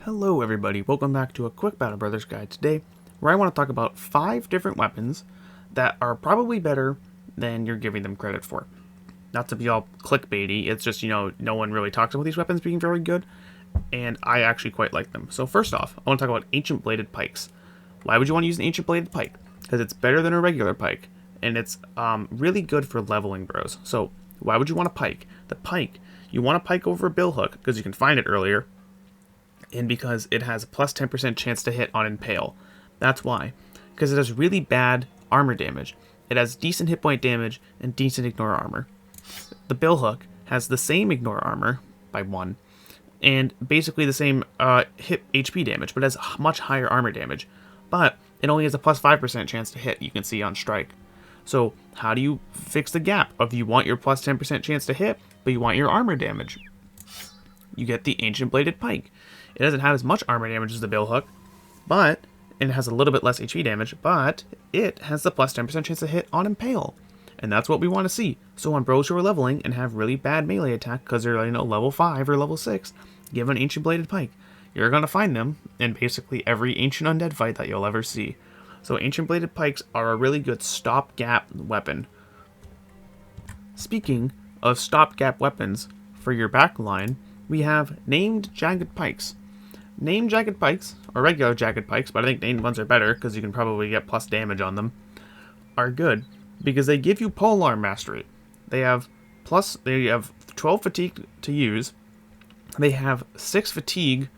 Hello everybody, welcome back to a quick Battle Brothers guide today, where I want to talk about 5 different weapons that are probably better than you're giving them credit for. Not to be all clickbaity, it's just, no one really talks about these weapons being very good, and I actually quite like them. So first off, I want to talk about Ancient Bladed Pikes. Why would you want to use an Ancient Bladed Pike? Because it's better than a regular pike, and it's really good for leveling bros. So why would you want a pike? The pike, you want a pike over a billhook, because you can find it earlier, and because it has a plus 10% chance to hit on Impale. That's why. Because it has really bad armor damage. It has decent hit point damage and decent ignore armor. The billhook has the same ignore armor by 1, and basically the same hit HP damage, but has much higher armor damage. But it only has a plus 5% chance to hit, you can see on strike. So how do you fix the gap of you want your plus 10% chance to hit, but you want your armor damage? You get the Ancient Bladed Pike. It doesn't have as much armor damage as the billhook, but it has a little bit less HP damage, but it has the plus 10% chance to hit on Impale. And that's what we want to see. So on bros who are leveling and have really bad melee attack because they're, level 5 or level 6, give an Ancient Bladed Pike. You're going to find them in basically every Ancient Undead fight that you'll ever see. So Ancient Bladed Pikes are a really good stopgap weapon. Speaking of stopgap weapons for your backline, we have named Jagged Pikes. Named Jagged Pikes, or regular Jagged Pikes, but I think named ones are better because you can probably get plus damage on them, are good because they give you polearm mastery. They have 12 fatigue to use. They have 6 fatigue,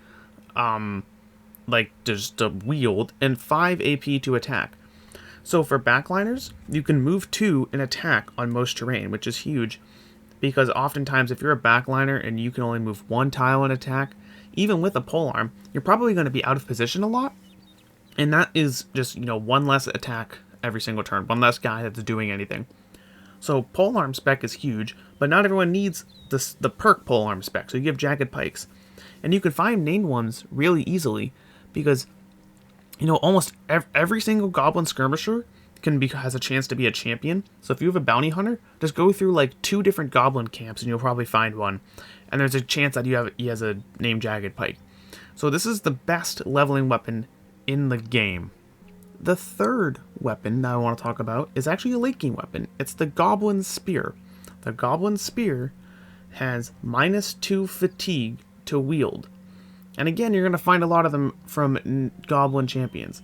just to wield, and 5 AP to attack. So for backliners, you can move 2 and attack on most terrain, which is huge. Because oftentimes, if you're a backliner and you can only move 1 tile in attack, even with a polearm, you're probably going to be out of position a lot. And that is just, 1 less attack every single turn, 1 less guy that's doing anything. So polearm spec is huge, but not everyone needs the perk polearm spec, so you give Jagged Pikes. And you can find named ones really easily, because, almost every single Goblin Skirmisher has a chance to be a champion. So if you have a bounty hunter, just go through 2 different goblin camps and you'll probably find one. And there's a chance that he has a named Jagged Pike. So this is the best leveling weapon in the game. The third weapon that I want to talk about is actually a late game weapon. It's the Goblin Spear. The Goblin Spear has -2 fatigue to wield. And again, you're going to find a lot of them from goblin champions.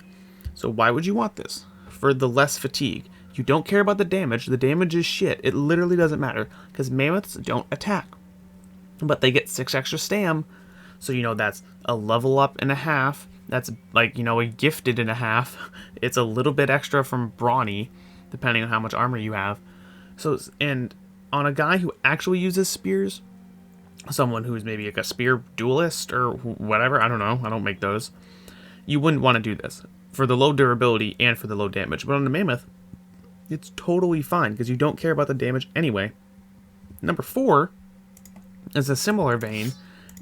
So why would you want this? For the less fatigue. You don't care about the damage. The damage is shit. It literally doesn't matter, because mammoths don't attack. But they get 6 extra stam, so that's a level up and a half. That's a gifted and a half. It's a little bit extra from brawny, depending on how much armor you have. So, and on a guy who actually uses spears, someone who's maybe a spear duelist or whatever, I don't know, I don't make those, you wouldn't want to do this for the low durability and for the low damage. But on the mammoth, it's totally fine because you don't care about the damage anyway. Number 4, is a similar vein,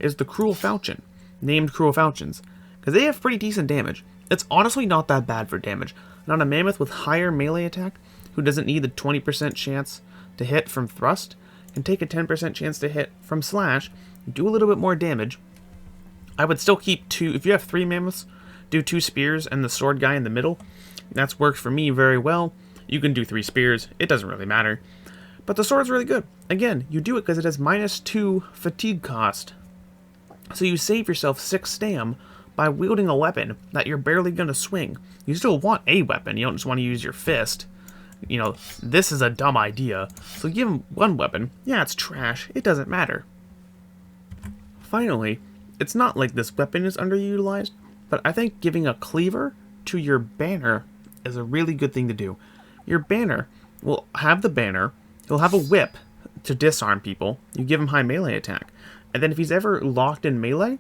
is the Cruel Falchion, named Cruel Falchions, because they have pretty decent damage. It's honestly not that bad for damage. And on a mammoth with higher melee attack, who doesn't need the 20% chance to hit from thrust, can take a 10% chance to hit from slash, do a little bit more damage. I would still keep 2, if you have 3 mammoths, do 2 spears and the sword guy in the middle. That's worked for me very well. You can do 3 spears, it doesn't really matter. But the sword's really good. Again, you do it because it has -2 fatigue cost. So you save yourself 6 stam by wielding a weapon that you're barely going to swing. You still want a weapon, you don't just want to use your fist. This is a dumb idea. So give him 1 weapon. Yeah, it's trash, it doesn't matter. Finally, it's not like this weapon is underutilized, but I think giving a cleaver to your banner is a really good thing to do. Your banner will have the banner, he'll have a whip to disarm people, you give him high melee attack, and then if he's ever locked in melee,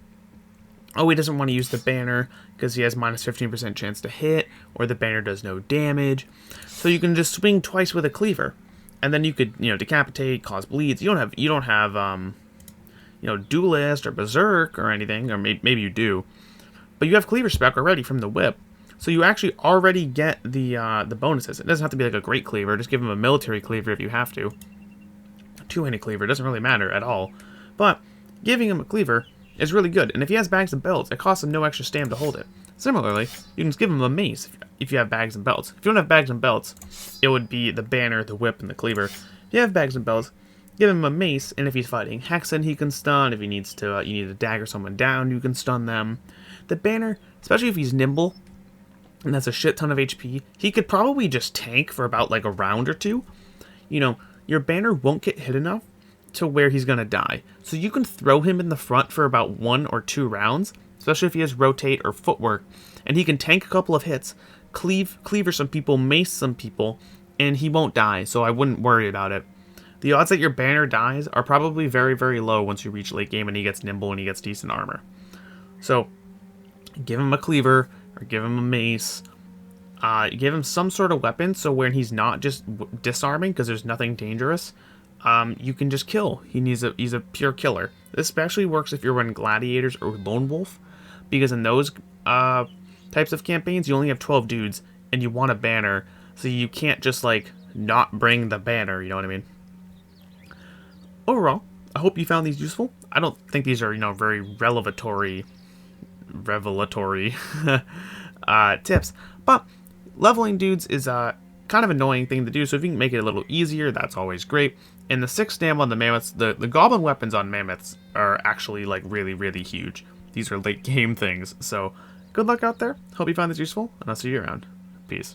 he doesn't want to use the banner because he has -15% chance to hit, or the banner does no damage, so you can just swing twice with a cleaver, and then you could, decapitate, cause bleeds. You don't have duelist or berserk or anything, or maybe you do, but you have cleaver spec already from the whip. So you actually already get the bonuses. It doesn't have to be a great cleaver. Just give him a military cleaver if you have to. A 2-handed cleaver doesn't really matter at all. But giving him a cleaver is really good. And if he has bags and belts, it costs him no extra stam to hold it. Similarly, you can just give him a mace if you have bags and belts. If you don't have bags and belts, it would be the banner, the whip, and the cleaver. If you have bags and belts, give him a mace, and if he's fighting Hexen, he can stun. If he needs to, you need to dagger someone down, you can stun them. The banner, especially if he's nimble, and that's a shit ton of HP, he could probably just tank for about like a round or two. You know, your banner won't get hit enough to where he's gonna die. So you can throw him in the front for about 1 or 2 rounds, especially if he has rotate or footwork, and he can tank a couple of hits, cleaver some people, mace some people, and he won't die, so I wouldn't worry about it. The odds that your banner dies are probably very, very low once you reach late game and he gets nimble and he gets decent armor. So, give him a cleaver, or give him a mace, give him some sort of weapon, so when he's not just disarming, because there's nothing dangerous, you can just kill. He's a pure killer. This especially works if you're running gladiators or lone wolf, because in those types of campaigns, you only have 12 dudes, and you want a banner, so you can't just, like, not bring the banner, you know what I mean? Overall, I hope you found these useful. I don't think these are, very revelatory tips, but leveling dudes is a kind of annoying thing to do, so if you can make it a little easier, that's always great. And the 6 stam on the mammoths, the goblin weapons on mammoths are actually, like, really, really huge. These are late game things, so good luck out there. Hope you found this useful, and I'll see you around. Peace.